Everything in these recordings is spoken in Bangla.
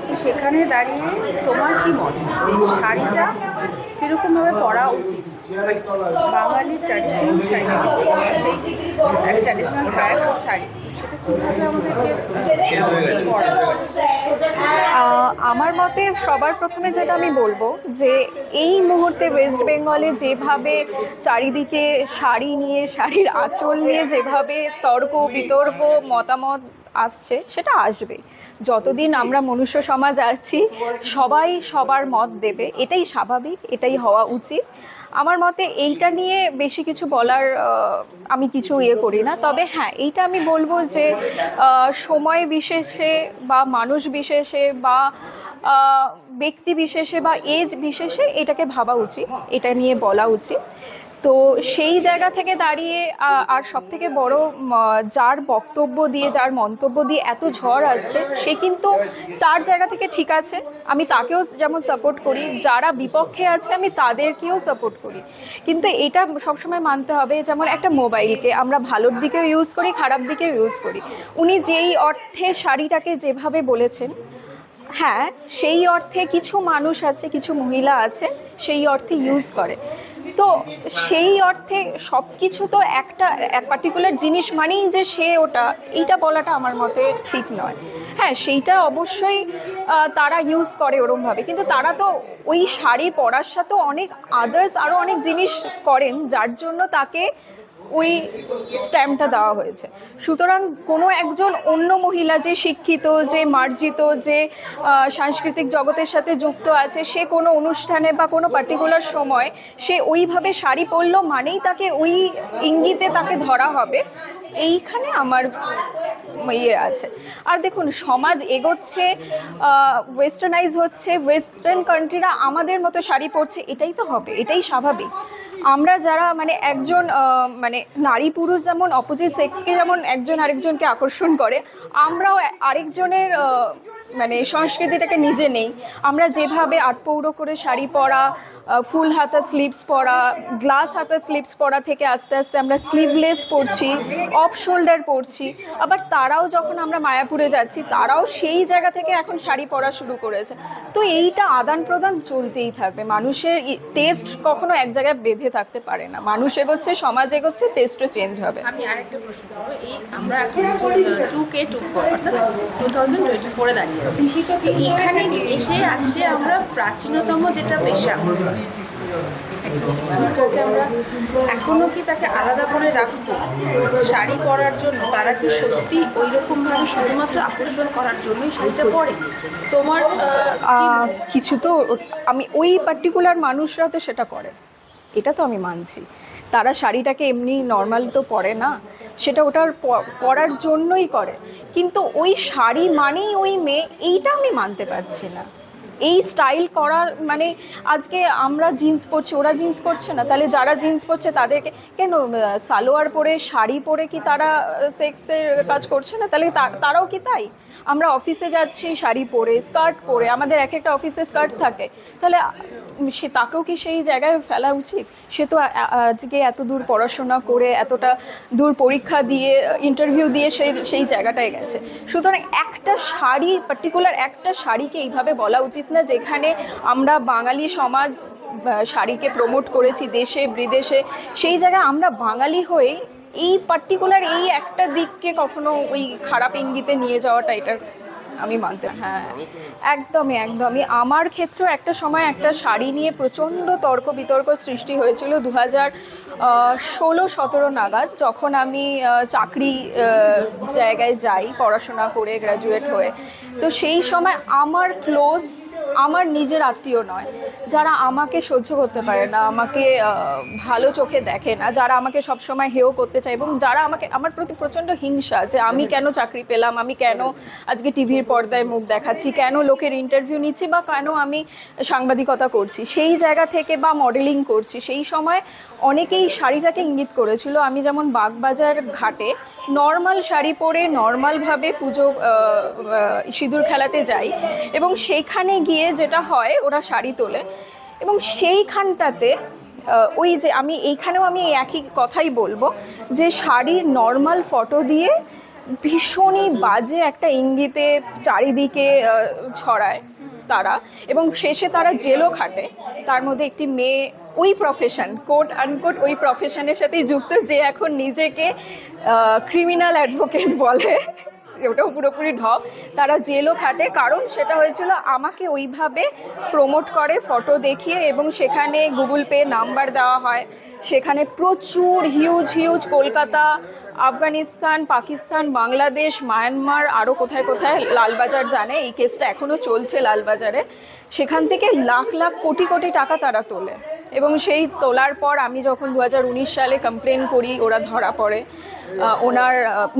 তো সেখানে দাঁড়িয়ে তোমার কি মত যে শাড়িটা কীরকমভাবে পরা উচিত? বাঙালির ট্র্যাডিশনাল শাড়ি, সেই ট্র্যাডিশনাল একটা শাড়ি, তো সেটা কীভাবে আমাদেরকে পরা উচিত? আমার মতে সবার প্রথমে যেটা আমি বলবো যে এই মুহূর্তে ওয়েস্ট বেঙ্গলে যেভাবে চারিদিকে শাড়ি নিয়ে, শাড়ির আঁচল নিয়ে যেভাবে তর্ক বিতর্ক মতামত আসছে, সেটা আসবে। যতদিন আমরা মনুষ্য সমাজ আছি সবাই সবার মত দেবে, এটাই স্বাভাবিক, এটাই হওয়া উচিত। আমার মতে এইটা নিয়ে বেশি কিছু বলার আমি কিছু করি না। তবে হ্যাঁ, এইটা আমি বলবো যে সময় বিশেষে বা মানুষ বিশেষে বা ব্যক্তি বিশেষে বা এজ বিশেষে এটাকে ভাবা উচিত, এটা নিয়ে বলা উচিত। তো সেই জায়গা থেকে দাঁড়িয়ে আর সবথেকে বড়, যার বক্তব্য দিয়ে, যার মন্তব্য দিয়ে এত ঝড় আসছে, সে কিন্তু তার জায়গা থেকে ঠিক আছে, আমি তাকেও যেমন সাপোর্ট করি, যারা বিপক্ষে আছে আমি তাদেরকেও সাপোর্ট করি। কিন্তু এটা সবসময় মানতে হবে, যেমন একটা মোবাইলকে আমরা ভালোর দিকেও ইউজ করি, খারাপ দিকেও ইউজ করি। উনি যেই অর্থে শাড়িটাকে যেভাবে বলেছেন, হ্যাঁ সেই অর্থে কিছু মানুষ আছে, কিছু মহিলা আছে সেই অর্থে ইউজ করে। তো সেই অর্থে সব কিছু তো একটা পার্টিকুলার জিনিস মানেই যে সে ওটা, এইটা বলাটা আমার মতে ঠিক নয়। হ্যাঁ, সেইটা অবশ্যই তারা ইউজ করে ওরমভাবে, কিন্তু তারা তো ওই শাড়ি পরার সাথেও অনেক আদার্স আরও অনেক জিনিস করেন যার জন্য তাকে ওই স্ট্যাম্পটা দেওয়া হয়েছে। সুতরাং কোনো একজন অন্য মহিলা যে শিক্ষিত, যে মার্জিত, যে সাংস্কৃতিক জগতের সাথে যুক্ত আছে, সে কোনো অনুষ্ঠানে বা কোনো পার্টিকুলার সময় সে ওইভাবে শাড়ি পরলো মানেই তাকে ওই ইঙ্গিতে তাকে ধরা হবে, এইখানে আমার আছে। আর দেখুন, সমাজ এগোচ্ছে, ওয়েস্টার্নাইজ হচ্ছে, ওয়েস্টার্ন কান্ট্রিরা আমাদের মতো শাড়ি পরছে, এটাই তো হবে, এটাই স্বাভাবিক। আমরা যারা মানে একজন মানে নারী পুরুষ যেমন অপোজিট সেক্সকে যেমন একজন আরেকজনকে আকর্ষণ করে, আমরাও আরেকজনের মানে সংস্কৃতিটাকে নিজে নেই। আমরা যেভাবে আটপৌরো করে শাড়ি পরা, ফুল হাতা স্লিভস পরা, গ্লাস হাতা স্লিভস পরা থেকে আস্তে আস্তে আমরা স্লিভলেস পরছি, অফ শোল্ডার পরছি। আবার তারাও যখন আমরা মায়াপুরে যাচ্ছি, তারাও সেই জায়গা থেকে এখন শাড়ি পরা শুরু করেছে। তো এইটা আদান প্রদান চলতেই থাকবে। মানুষের টেস্ট কখনো এক জায়গায় বেঁধে থাকতে পারে না। মানুষ এগোচ্ছে, সমাজ এগোচ্ছে, টেস্টও চেঞ্জ হবে। আমি আরেকটা প্রশ্ন করবো, এই আমরা এখন 2K24 অর্থাৎ 2024-এ দাঁড়িয়ে আছি, তো এখানে এসে আজকে আমরা প্রাচীনতম যেটা পেশা আমরা এখনো কি তাকে আলাদা করে রাখবো শাড়ি পরার জন্য? তারা কি সত্যি ওই রকমভাবে শুধুমাত্র আকর্ষণ করার জন্যই শাড়িটা পরে? তোমার কিছু তো আমি ওই পার্টিকুলার মানুষরা তো সেটা করে, এটা তো আমি মানছি। তারা শাড়িটাকে এমনি নর্মাল তো পরে না, সেটা ওটার পরার জন্যই করে। কিন্তু ওই শাড়ি মানেই ওই মেয়ে, এইটা আমি মানতে পারছি না। এই স্টাইল করা মানে, আজকে আমরা জিন্স পরছি, ওরা জিন্স পরছে না, তাহলে যারা জিন্স পরছে তাদেরকে কেন সালোয়ার পরে শাড়ি পরে কি তারা সেক্সের কাজ করছে না? তাহলে তারাও কি তাই? আমরা অফিসে যাচ্ছি শাড়ি পরে, স্কার্ট পরে, আমাদের এক একটা অফিসে স্কার্ট থাকে, তাহলে সে তাকেও কি সেই জায়গায় ফেলা উচিত? সে তো আজকে এত দূর পড়াশোনা করে, এতটা দূর পরীক্ষা দিয়ে, ইন্টারভিউ দিয়ে সেই জায়গাটায় গেছে। সুতরাং একটা শাড়ি, পার্টিকুলার একটা শাড়িকে এইভাবে বলা উচিত না, যেখানে আমরা বাঙালি সমাজ শাড়িকে প্রমোট করেছি দেশে বিদেশে, সেই জায়গায় আমরা বাঙালি হয়ে এই পার্টিকুলার এই একটা দিককে কখনো ওই খারাপ ইঙ্গিতে নিয়ে যাওয়াটা, এটা আমি মানতে, হ্যাঁ একদমই। আমার ক্ষেত্রেও একটা সময় একটা শাড়ি নিয়ে প্রচণ্ড তর্ক বিতর্ক সৃষ্টি হয়েছিল 2016-17 নাগাদ, যখন আমি চাকরি জায়গায় যাই পড়াশোনা করে গ্র্যাজুয়েট হয়ে। তো সেই সময় আমার ক্লোজ, আমার নিজের আত্মীয় নয়, যারা আমাকে সহ্য করতে পারে না, আমাকে ভালো চোখে দেখে না, যারা আমাকে সবসময় হেয় করতে চায় এবং যারা আমার প্রতি প্রচণ্ড হিংসা, যে আমি কেন চাকরি পেলাম, আমি কেন আজকে টিভির পর্দায় মুখ দেখাচ্ছি, কেন লোকের ইন্টারভিউ নিচ্ছি, বা কেন আমি সাংবাদিকতা করছি সেই জায়গা থেকে, বা মডেলিং করছি, সেই সময় অনেকেই শাড়িটাকে ইঙ্গিত করেছিল। আমি যেমন বাগবাজার ঘাটে নর্মাল শাড়ি পরে নর্মালভাবে পুজো সিঁদুর খেলাতে যাই, এবং সেইখানে গিয়ে যেটা হয়, ওরা শাড়ি তোলে, এবং সেইখানটাতে ওই যে আমি এইখানেও আমি একই কথাই বলবো, যে শাড়ির নর্মাল ফটো দিয়ে ভীষণই বাজে একটা ইঙ্গিতে চারিদিকে ছড়ায় তারা, এবং শেষে তারা জেলও খাটে। তার মধ্যে একটি মেয়ে ওই প্রফেশন, কোট আনকোট ওই প্রফেশনের সাথেই যুক্ত, যে এখন নিজেকে ক্রিমিনাল অ্যাডভোকেট বলে, ওটাও পুরোপুরি ঢপ। তারা জেলও খাটে, কারণ সেটা হয়েছিল আমাকে ওইভাবে প্রমোট করে ফটো দেখিয়ে, এবং সেখানে গুগল পে নাম্বার দেওয়া হয়, সেখানে প্রচুর হিউজ কলকাতা, আফগানিস্তান, পাকিস্তান, বাংলাদেশ, মায়ানমার, আরও কোথায় কোথায়, লালবাজার জানে এই কেসটা এখনও চলছে লালবাজারে, সেখান থেকে লাখ কোটি টাকা তারা তোলে। এবং সেই তোলার পর আমি যখন 2019 সালে কমপ্লেন করি, ওরা ধরা পড়ে। ওনার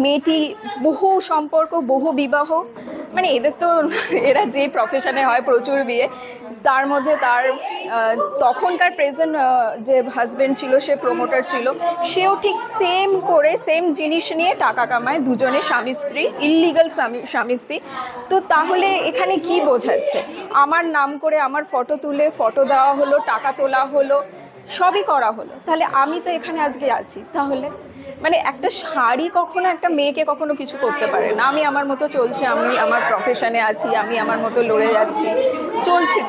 মেয়েটি বহু সম্পর্ক, বহু বিবাহ, মানে এদের তো এরা যে প্রফেশনে হয় প্রচুর বিয়ে, তার মধ্যে তার তখনকার প্রেজেন্ট যে হাজব্যান্ড ছিল, সে প্রমোটার ছিল, সেও ঠিক সেম করে সেম জিনিস নিয়ে টাকা কামায়, দুজনে স্বামী স্ত্রী, ইললিগাল স্বামী স্ত্রী। তো তাহলে এখানে কি বোঝাচ্ছে? আমার নাম করে আমার ফটো তুলে ফটো দেওয়া হলো, টাকা তোলা হলো, সবই করা হলো, তাহলে আমি তো এখানে আজকে আছি। তাহলে মানে একটা শাড়ি কখনো একটা মেয়েকে কখনো কিছু করতে পারে না। আমি আমার মতো চলছি, আমি আমার প্রফেশনে আছি, আমি আমার মতো লড়ে যাচ্ছি, চলছি।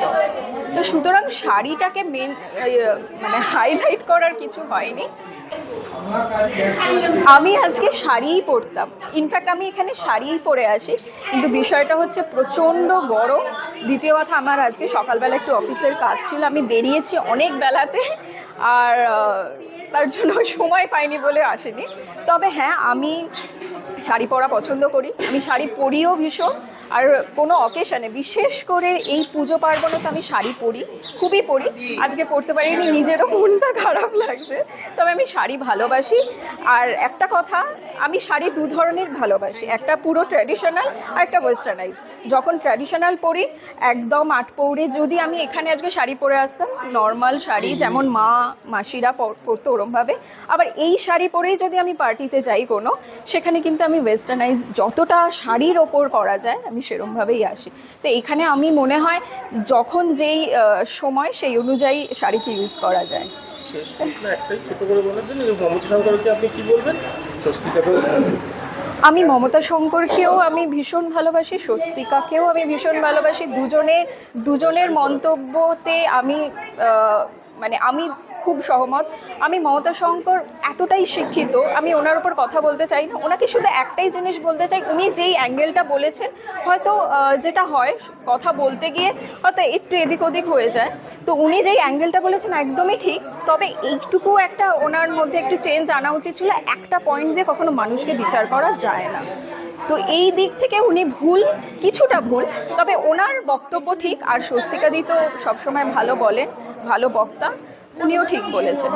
তো সুতরাং শাড়িটাকে মানে হাইলাইট করার কিছু হয়নি। আমি আজকে শাড়িই পরতাম, ইনফ্যাক্ট আমি এখানে শাড়িই পরে আসি, কিন্তু বিষয়টা হচ্ছে প্রচণ্ড গরম। দ্বিতীয় কথা, আমার আজকে সকালবেলা একটু অফিসের কাজ ছিল, আমি বেরিয়েছি অনেক বেলাতে, আর তার জন্য সময় পাইনি বলে আসেনি। তবে হ্যাঁ, আমি শাড়ি পরা পছন্দ করি, আমি শাড়ি পরিও ভীষণ। আর কোনো অকেশনে, বিশেষ করে এই পুজো পার্বণে তো আমি শাড়ি পরি, খুবই পরি। আজকে পরতে পারিনি, নিজেরও মনটা খারাপ লাগছে, তবে আমি শাড়ি ভালোবাসি। আর একটা কথা, আমি শাড়ি দু ধরনের ভালোবাসি, একটা পুরো ট্র্যাডিশনাল আর একটা ওয়েস্টার্নাইজ। যখন ট্র্যাডিশনাল পরি একদম আটপৌরে, যদি আমি এখানে আজকে শাড়ি পরে আসতাম, নর্মাল শাড়ি যেমন মাসিরা পরতো ওরমভাবে, আবার এই শাড়ি পরেই যদি আমি পার্টিতে যাই কোনো, সেখানে কিন্তু আমি ওয়েস্টার্নাইজ যতটা শাড়ির ওপর করা যায় আমি সেরমভাবেই আসি। তো এখানে আমি মনে হয় যখন যেই সময় সেই অনুযায়ী শাড়িকে ইউজ করা যায়। শেষ প্রশ্ন একটাই, ছোট করে বলার জন্য, মমতা শঙ্করকে আপনি কি বলবেন? স্বস্তিকাকেও আমি মমতা শঙ্করকেও আমি ভীষণ ভালোবাসি, স্বস্তিকাকেও আমি ভীষণ ভালোবাসি। দুজনের মন্তব্যতে আমি মানে আমি খুব সহমত। আমি মমতা শঙ্কর এতটাই শিক্ষিত, আমি ওনার ওপর কথা বলতে চাই না, ওনাকে শুধু একটাই জিনিস বলতে চাই, উনি যেই অ্যাঙ্গেলটা বলেছেন, হয়তো যেটা হয় কথা বলতে গিয়ে হয়তো একটু এদিক ওদিক হয়ে যায়, তো উনি যেই অ্যাঙ্গেলটা বলেছেন একদমই ঠিক, তবে এইটুকু একটা ওনার মধ্যে একটু চেঞ্জ আনা উচিত ছিল। একটা পয়েন্ট দিয়ে কখনো মানুষকে বিচার করা যায় না, তো এই দিক থেকে উনি কিছুটা ভুল, তবে ওনার বক্তব্য ঠিক। আর স্বস্তিকাদি তো সবসময় ভালো বলেন, ভালো বক্তা, উনিও ঠিক বলেছেন।